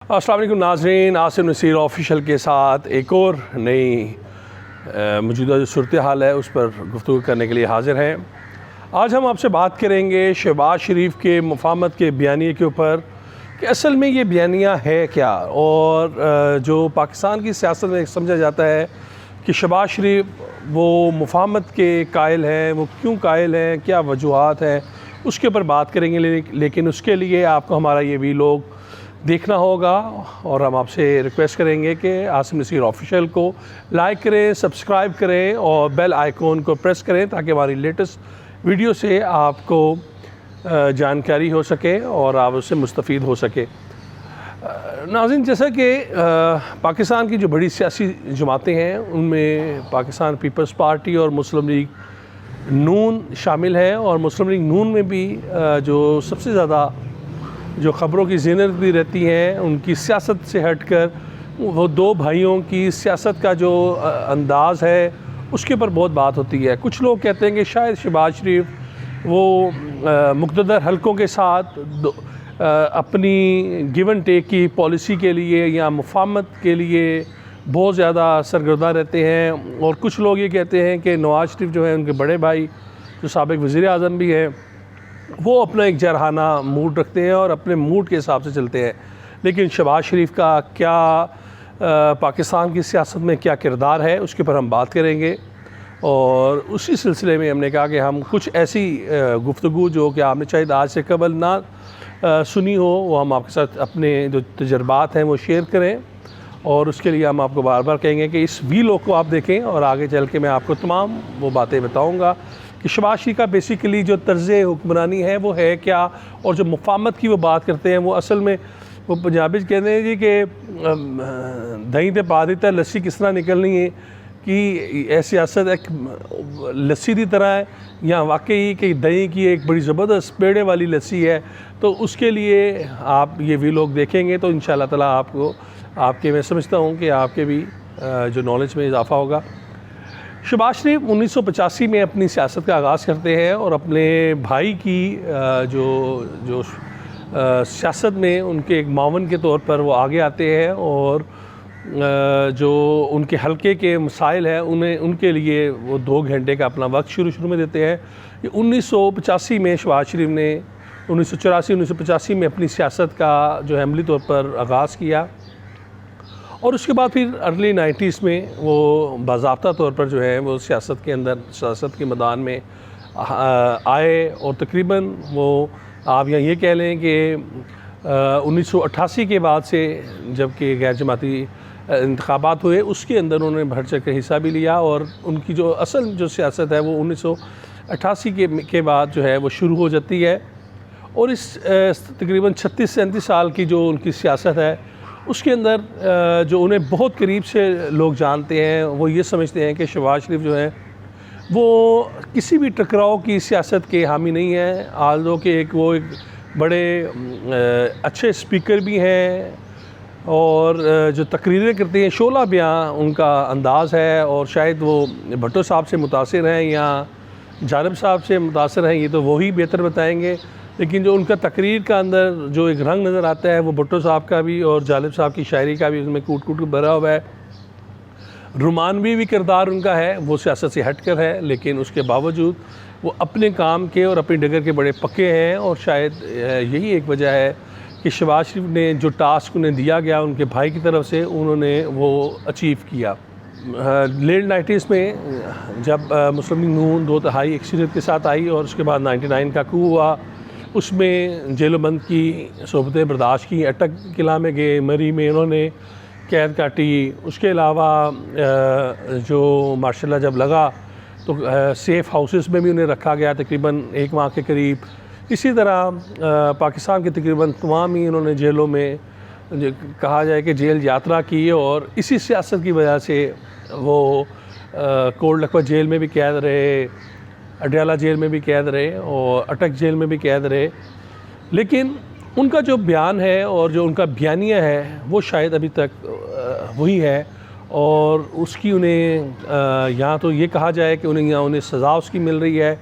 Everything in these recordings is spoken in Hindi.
अस्सलाम वालेकुम नाज़रीन, आसिम नसीर ऑफिशियल के साथ एक और नई मौजूदा जो सूरत हाल है उस पर गुफ्तगू करने के लिए हाज़िर हैं। आज हम आपसे बात करेंगे शहबाज शरीफ के मुफाहमत के बयानिए के ऊपर कि असल में ये बयानिया है क्या, और जो पाकिस्तान की सियासत में समझा जाता है कि शहबाज शरीफ वो मुफाहमत के कायल हैं, वो क्यों कायल हैं, क्या वजूहात हैं, उसके ऊपर बात करेंगे। लेकिन उसके लिए आपको हमारा ये वीलॉग देखना होगा और हम आपसे रिक्वेस्ट करेंगे कि आसिम नसीर ऑफिशियल को लाइक करें, सब्सक्राइब करें और बेल आइकॉन को प्रेस करें ताकि हमारी लेटेस्ट वीडियो से आपको जानकारी हो सके और आप उससे मुस्तफ़ीद हो सके। नाज़रीन, जैसा कि पाकिस्तान की जो बड़ी सियासी जमातें हैं उनमें पाकिस्तान पीपल्स पार्टी और मुस्लिम लीग नून शामिल है, और मुस्लिम लीग नून में भी जो सबसे ज़्यादा जो ख़बरों की ज़ीनत भी रहती हैं उनकी सियासत से हटकर वो दो भाइयों की सियासत का जो अंदाज़ है उसके ऊपर बहुत बात होती है। कुछ लोग कहते हैं कि शायद शहबाज शरीफ वो मुक़्तदर हलकों के साथ अपनी गिव एंड टेक की पॉलिसी के लिए या मुफाहमत के लिए बहुत ज़्यादा सरगर्दा रहते हैं, और कुछ लोग ये कहते हैं कि नवाज़ शरीफ जो है उनके बड़े भाई जो साबिक़ वज़ीर आज़म भी हैं वो अपना एक जरहाना मूड रखते हैं और अपने मूड के हिसाब से चलते हैं। लेकिन शहबाज शरीफ का क्या पाकिस्तान की सियासत में क्या किरदार है उसके ऊपर हम बात करेंगे, और उसी सिलसिले में हमने कहा कि हम कुछ ऐसी गुफ्तगू जो कि आपने शायद आज से कबल ना सुनी हो वो हम आपके साथ अपने जो तजर्बात हैं वो शेयर करें, और उसके लिए हम आपको बार बार कहेंगे कि इस वीलॉग को आप देखें और आगे चल के मैं आपको तमाम वो बातें बताऊँगा कि शहबाज शरीफ का बेसिकली जो तर्ज़ हुक्मरानी है वो है क्या, और जो मुफाहमत की वो बात करते हैं वो असल में वो पंजाबी कहते हैं जी कि दही ते पा देता लस्सी किस तरह निकलनी है कि ऐसी सियासत एक लस्सी की तरह है या वाकई कि दही की एक बड़ी ज़बरदस्त पेड़े वाली लस्सी है। तो उसके लिए आप ये वीलॉग देखेंगे तो इंशाअल्लाह ताला आपको आपके मैं समझता हूँ कि आपके भी जो नॉलेज में इजाफ़ा होगा। शहबाज शरीफ 1985 में अपनी सियासत का आगाज़ करते हैं और अपने भाई की जो सियासत में उनके एक मावन के तौर पर वो आगे आते हैं, और जो उनके हलके के मसाइल हैं उनके लिए वो 2 घंटे का अपना वक्त शुरू में देते हैं। ये 1985 में शहबाज शरीफ ने 1984-1985 में अपनी सियासत का जो अमली तौर पर आगाज़ किया, और उसके बाद फिर अर्ली 90s में वो बाज़ाब्ता तौर पर जो है वो सियासत के अंदर सियासत के मैदान में आए, और तकरीबन वो आप यहाँ ये कह लें कि 1988 के बाद से जबकि गैर जमाती इंतखाबात हुए उसके अंदर उन्होंने बढ़ चढ़ कर हिस्सा भी लिया, और उनकी जो असल जो सियासत है वो 1988 के बाद जो है वो शुरू हो जाती है। और इस तकरीबन 36-37 साल की जो उनकी सियासत है उसके अंदर जो उन्हें बहुत करीब से लोग जानते हैं वो ये समझते हैं कि शहबाज शरीफ जो है वो किसी भी टकराव की सियासत के हामी नहीं है, आल्दो कि एक बड़े अच्छे स्पीकर भी हैं, और जो तकरीरें करते हैं शोला बयां उनका अंदाज़ है, और शायद वो भुट्टो साहब से मुतासिर हैं या जालिब साहब से मुतासिर हैं, ये तो वही बेहतर बताएंगे। लेकिन जो उनका तकरीर का अंदर जो एक रंग नज़र आता है वो भुट्टो साहब का भी और जालिब साहब की शायरी का भी उसमें कूट कूट भरा हुआ है। रुमानवी भी किरदार उनका है, वो सियासत से हट कर है, लेकिन उसके बावजूद वो अपने काम के और अपनी डगर के बड़े पक्के हैं, और शायद यही एक वजह है कि शहबाज शरीफ ने जो टास्क उन्हें दिया गया उनके भाई की तरफ से उन्होंने वो अचीव किया। लेट 90s में जब मुस्लिम लीग नून 2/3 अक्सरियत के साथ आई और उसके बाद 99 का कू हुआ, उसमें जेलोबंद की सोबतें बर्दाश्त की, अटक किला में गए, मरी में इन्होंने कैद काटी। उसके अलावा जो माशाल्लाह जब लगा तो सेफ़ हाउसेस में भी उन्हें रखा गया तकरीबन 1 माह के करीब। इसी तरह पाकिस्तान के तकरीबन तमाम ही इन्होंने जेलों में कहा जाए कि जेल यात्रा की, और इसी सियासत की वजह से वो कोट लखपत जेल में भी कैद रहे, अडयाला जेल में भी कैद रहे और अटक जेल में भी कैद रहे। लेकिन उनका जो बयान है और जो उनका बयानिया है वो शायद अभी तक वही है, और उसकी उन्हें यहाँ तो ये कहा जाए कि उन्हें सज़ा उसकी मिल रही है,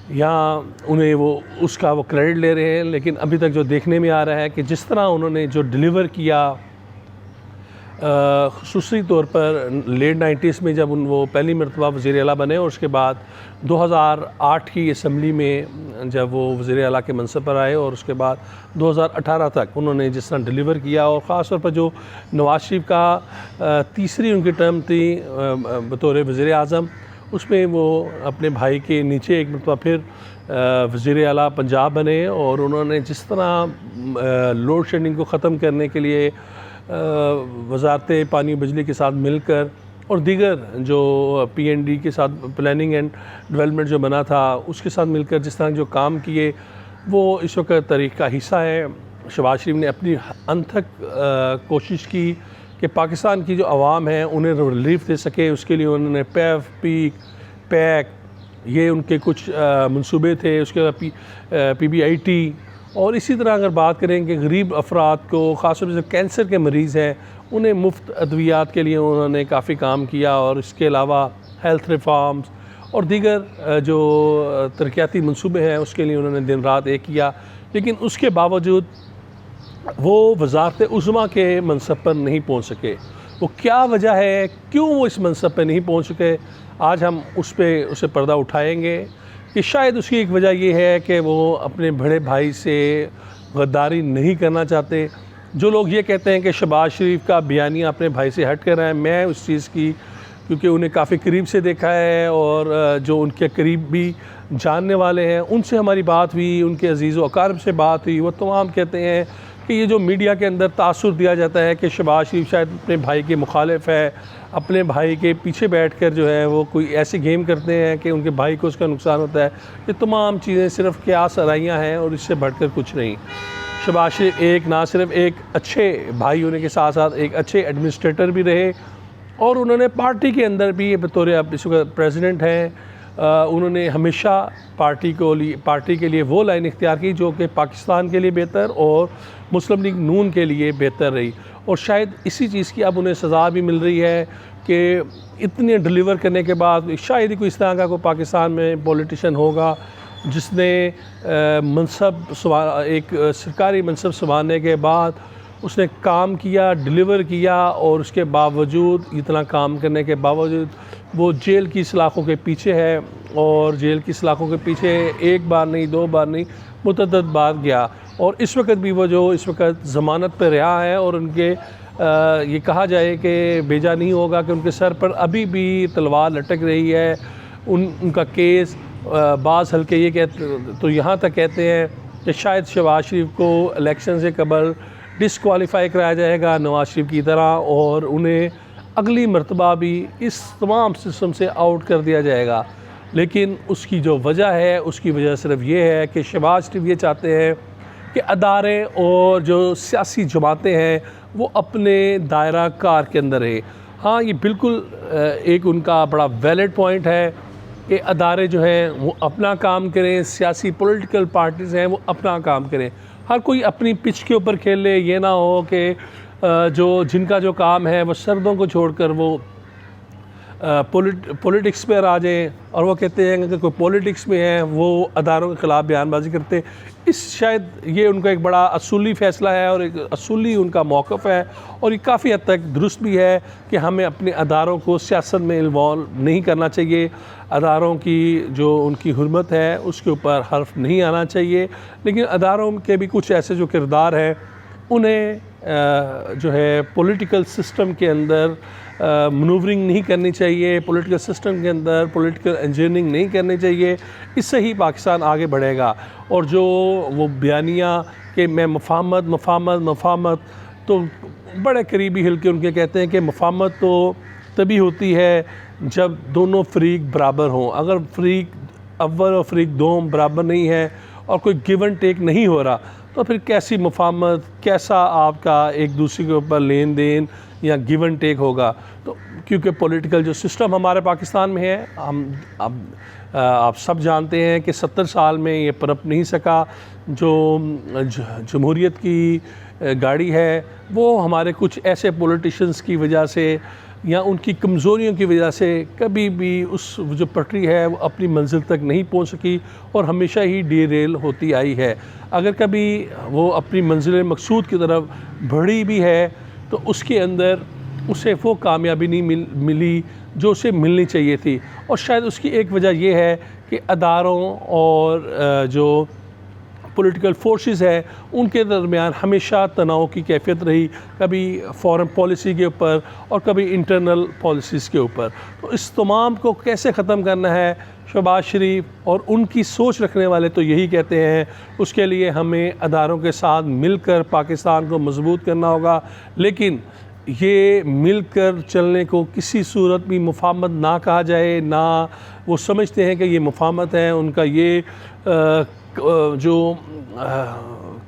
यहाँ उन्हें वो उसका वो क्रेडिट ले रहे हैं। लेकिन अभी तक जो देखने में आ रहा है कि जिस तरह उन्होंने जो डिलीवर किया, ख़ुसूसी तौर पर लेट 90s में जब वो पहली मरतबा वज़ीर आला बने, और उसके बाद 2008 की असम्बली में जब वो वज़ीर आला के मनसब पर आए, और उसके बाद 2018 तक उन्होंने जिस तरह डिलीवर किया, और ख़ास तौर पर जो नवाज़ शरीफ का तीसरी उनकी टर्म थी बतौर वज़ीर आज़म, उसमें वो अपने भाई के नीचे एक मरतबा फिर वज़ीर आला पंजाब बने, और उन्होंने जिस तरह लोड शेडिंग को ख़त्म करने के लिए वज़ारत पानी बिजली के साथ मिलकर और दीगर जो PND के साथ प्लानिंग एंड डेवलपमेंट जो बना था उसके साथ मिलकर जिस तरह जो काम किए, वो इस वक्त तारीख़ का हिस्सा है। शहबाज शरीफ ने अपनी अनथक कोशिश की कि पाकिस्तान की जो आवाम है उन्हें रिलीफ दे सके। उसके लिए उन्होंने पैफ, पीक, पैक, ये उनके कुछ मंसूबे थे। उसके बाद PBIT, और इसी तरह अगर बात करें कि गरीब अफराद को, ख़ासतौर से कैंसर के मरीज़ हैं, उन्हें मुफ्त अद्वियात के लिए उन्होंने काफ़ी काम किया। और इसके अलावा हेल्थ रिफॉर्म्स और दीगर जो तरक्याती मंसूबे हैं उसके लिए उन्होंने दिन रात एक किया। लेकिन उसके बावजूद वो वज़ारत उज़्मा के मनसब पर नहीं पहुँच सके। वो क्या वजह है, क्यों वो इस मनसब पर नहीं पहुँच सके, आज हम उसे पर्दा उठाएँगे कि शायद उसकी एक वजह ये है कि वो अपने बड़े भाई से गद्दारी नहीं करना चाहते। जो लोग ये कहते हैं कि शहबाज शरीफ का बयानिया अपने भाई से हट कर है, मैं उस चीज़ की, क्योंकि उन्हें काफ़ी करीब से देखा है और जो उनके करीब भी जानने वाले हैं उनसे हमारी बात हुई, उनके अजीज़ व अक़ारिब से बात हुई, वो तमाम कहते हैं कि ये जो मीडिया के अंदर तासुर दिया जाता है कि शहबाज शरीफ शायद अपने भाई के मुखालिफ है, अपने भाई के पीछे बैठकर जो है वो कोई ऐसी गेम करते हैं कि उनके भाई को उसका नुकसान होता है। ये तमाम चीज़ें सिर्फ क़यास आराइयाँ हैं और इससे बढ़कर कुछ नहीं। शहबाज शरीफ एक ना सिर्फ एक अच्छे भाई होने के साथ साथ एक अच्छे एडमिनिस्ट्रेटर भी रहे, और उन्होंने पार्टी के अंदर भी बतौर अब इस वक्त प्रेसिडेंट हैं, उन्होंने हमेशा पार्टी के लिए वो लाइन इख्तियार की जो कि पाकिस्तान के लिए बेहतर और मुस्लिम लीग नून के लिए बेहतर रही। और शायद इसी चीज़ की अब उन्हें सज़ा भी मिल रही है कि इतने डिलीवर करने के बाद शायद ही कोई इस तरह का कोई पाकिस्तान में पॉलिटिशियन होगा जिसने मनसब एक सरकारी मनसब संभालने के बाद उसने काम किया, डिलीवर किया, और उसके बावजूद, इतना काम करने के बावजूद वो जेल की सलाखों के पीछे है। और जेल की सलाखों के पीछे एक बार नहीं, दो बार नहीं, मुतअद्दिद बार गया। और इस वक्त भी वो जो इस वक्त ज़मानत पर रहा है, और उनके ये कहा जाए कि बेजा नहीं होगा कि उनके सर पर अभी भी तलवार लटक रही है। उनका केस बाज़ हल्के ये कहते तो यहाँ तक कहते हैं कि शायद शहबाज शरीफ को इलेक्शन से कबल डिसक्वालीफाई कराया जाएगा नवाज़ शरीफ की तरह, और उन्हें अगली मरतबा भी इस तमाम सिस्टम से आउट कर दिया जाएगा। लेकिन उसकी जो वजह है, उसकी वजह सिर्फ ये है कि शहबाज शरीफ ये चाहते हैं कि अदारे और जो सियासी जमातें हैं वो अपने दायरा कार के अंदर रहे। हाँ, ये बिल्कुल एक उनका बड़ा वैलिड पॉइंट है कि अदारे जो हैं वो अपना काम करें, सियासी पॉलिटिकल पार्टीज़ हैं वो अपना काम करें, हर कोई अपनी पिच के ऊपर खेले। ये ना हो कि जिनका जो काम है वो सर्दों को छोड़कर वो पॉलिटिक्स पर आ जाएँ, और वो कहते हैं कि कोई पॉलिटिक्स में है वो अदारों के ख़िलाफ़ बयानबाजी करते। शायद ये उनका एक बड़ा असूली फ़ैसला है और एक असूली उनका मौक़िफ़ है, और ये काफ़ी हद तक दुरुस्त भी है कि हमें अपने अदारों को सियासत में इन्वॉल्व नहीं करना चाहिए। अदारों की जो उनकी हुर्मत है उसके ऊपर हर्फ नहीं आना चाहिए। लेकिन अदारों के भी कुछ ऐसे जो किरदार हैं उन्हें जो है पॉलिटिकल सिस्टम के अंदर मनूवरिंग नहीं करनी चाहिए, पॉलिटिकल सिस्टम के अंदर पॉलिटिकल इंजीनियरिंग नहीं करनी चाहिए। इससे ही पाकिस्तान आगे बढ़ेगा। और जो वो बयानिया कि मैं मफाहमत, तो बड़े करीबी हिलके उनके कहते हैं कि मफाहमत तो तभी होती है जब दोनों फ़रीक बराबर हों। अगर फ़रीक अव्वल और फ़रीक दोम बराबर नहीं है और कोई गिव एंड टेक नहीं हो रहा, तो फिर कैसी मुफाहमत, कैसा आपका एक दूसरे के ऊपर लेन देन या गिव एंड टेक होगा। तो क्योंकि पॉलिटिकल जो सिस्टम हमारे पाकिस्तान में है, आप सब जानते हैं कि 70 साल में ये पनप नहीं सका। जो जमहूरियत की गाड़ी है वो हमारे कुछ ऐसे पॉलिटिशियंस की वजह से या उनकी कमज़ोरियों की वजह से कभी भी उस जो पटरी है वो अपनी मंजिल तक नहीं पहुंच सकी और हमेशा ही डीरेल होती आई है। अगर कभी वो अपनी मंजिल मकसूद की तरफ बढ़ी भी है तो उसके अंदर उसे वो कामयाबी नहीं मिली जो उसे मिलनी चाहिए थी। और शायद उसकी एक वजह यह है कि अदारों और जो पॉलिटिकल फोर्सेस है उनके दरमियान हमेशा तनाव की कैफियत रही, कभी फॉरेन पॉलिसी के ऊपर और कभी इंटरनल पॉलिसीज़ के ऊपर। तो इस तमाम को कैसे ख़त्म करना है, शहबाज शरीफ और उनकी सोच रखने वाले तो यही कहते हैं, उसके लिए हमें अदारों के साथ मिलकर पाकिस्तान को मजबूत करना होगा। लेकिन ये मिलकर चलने को किसी सूरत भी मुफाहमत ना कहा जाए, ना वो समझते हैं कि ये मुफाहमत है। उनका ये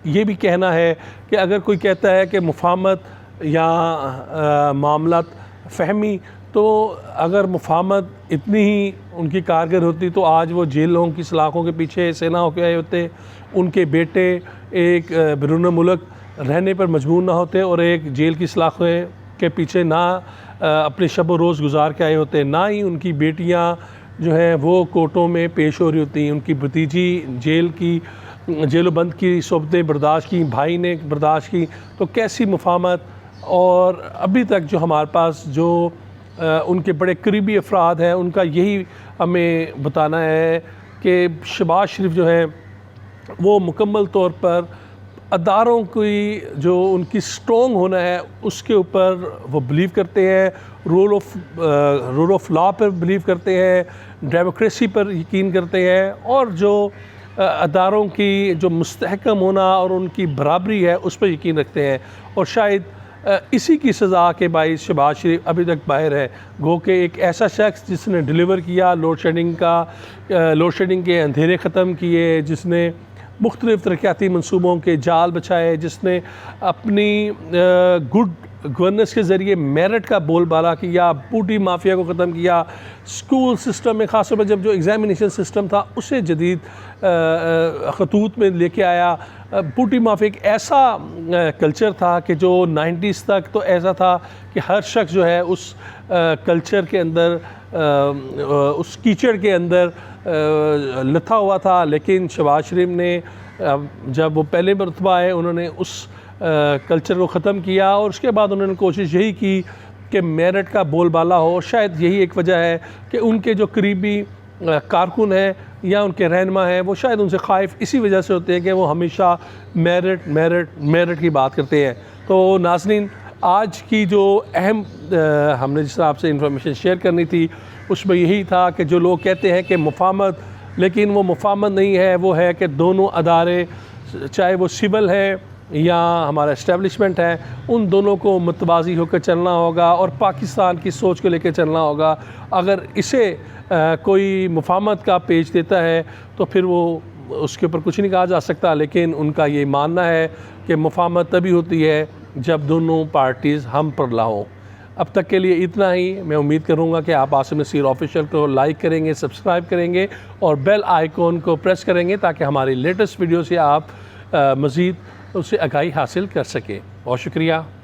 ये भी कहना है कि अगर कोई कहता है कि मुफाहमत या मामलात फ़हमी, तो अगर मुफाहमत इतनी ही उनकी कारगर होती तो आज वो जेलों की सलाखों के पीछे से ना होके आए होते, उनके बेटे एक बैरून मुल्क रहने पर मजबूर ना होते और एक जेल की सलाखों के पीछे ना अपने शब व रोज़ गुजार के आए होते, ना ही उनकी बेटियां जो हैं वो कोर्टों में पेश हो रही होती, उनकी भतीजी जेलो बंद की सोबतें बर्दाश्त की, भाई ने बर्दाश्त की। तो कैसी मुफाहमत। और अभी तक जो हमारे पास जो उनके बड़े करीबी अफराद हैं उनका यही हमें बताना है कि शहबाज शरीफ जो है वो मुकम्मल तौर पर अदारों की जो उनकी स्ट्रॉन्ग होना है उसके ऊपर वो बिलीव करते हैं, रूल ऑफ लॉ पर बिलीव करते हैं, डेमोक्रेसी पर यकीन करते हैं और जो अदारों की जो मुस्तहकम होना और उनकी बराबरी है उस पर यकीन रखते हैं। और शायद इसी की सज़ा के बाइस शहबाज शरीफ अभी तक बाहर है। गो के एक ऐसा शख्स जिसने डिलीवर किया लोड शेडिंग के अंधेरे ख़त्म किए, जिसने मुख्तलिफ़ तरक्याती मनसूबों के जाल बचाए, जिसने अपनी गुड गवर्नेंस के ज़रिए मेरिट का बोलबाला किया, बूटी माफिया को ख़त्म किया, स्कूल सिस्टम में ख़ास तौर पर जब जो एग्ज़ामिनेशन सिस्टम था उसे जदीद खतूत में लेके आया। बूटी माफिया एक ऐसा कल्चर था कि जो 90s तक तो ऐसा था कि हर शख्स जो है उस कल्चर के अंदर उस कीचड़ के अंदर लथा हुआ था। लेकिन शहबाज शरीफ ने जब वो पहले मरतबा आए उन्होंने उस कल्चर को ख़त्म किया और उसके बाद उन्होंने कोशिश यही की कि मेरिट का बोलबाला हो। शायद यही एक वजह है कि उनके जो करीबी कारकुन हैं या उनके रहनुमा हैं वो शायद उनसे ख़ाइफ इसी वजह से होते हैं कि वो हमेशा मेरिट की बात करते हैं। तो नाज़रीन, आज की जो अहम हमने जिस तरह आपसे इंफॉर्मेशन शेयर करनी थी उसमें यही था कि जो लोग कहते हैं कि मुफाहमत, लेकिन वो मुफाहमत नहीं है, वो है कि दोनों अदारे चाहे वो सिविल है या हमारा इस्टेब्लिशमेंट है, उन दोनों को मतवाज़ी होकर चलना होगा और पाकिस्तान की सोच को लेकर चलना होगा। अगर इसे कोई मुफाहमत का पेश देता है तो फिर वो उसके ऊपर कुछ नहीं कहा जा सकता। लेकिन उनका ये मानना है कि मुफाहमत तभी होती है जब दोनों पार्टीज़ हम पर ला हों। अब तक के लिए इतना ही। मैं उम्मीद करूँगा कि आप आसिम नसीर ऑफिशियल को लाइक करेंगे, सब्सक्राइब करेंगे और बेल आइकॉन को प्रेस करेंगे ताकि हमारी लेटेस्ट वीडियो से आप मज़ीद उससे आगाही हासिल कर सकें। बहुत शुक्रिया।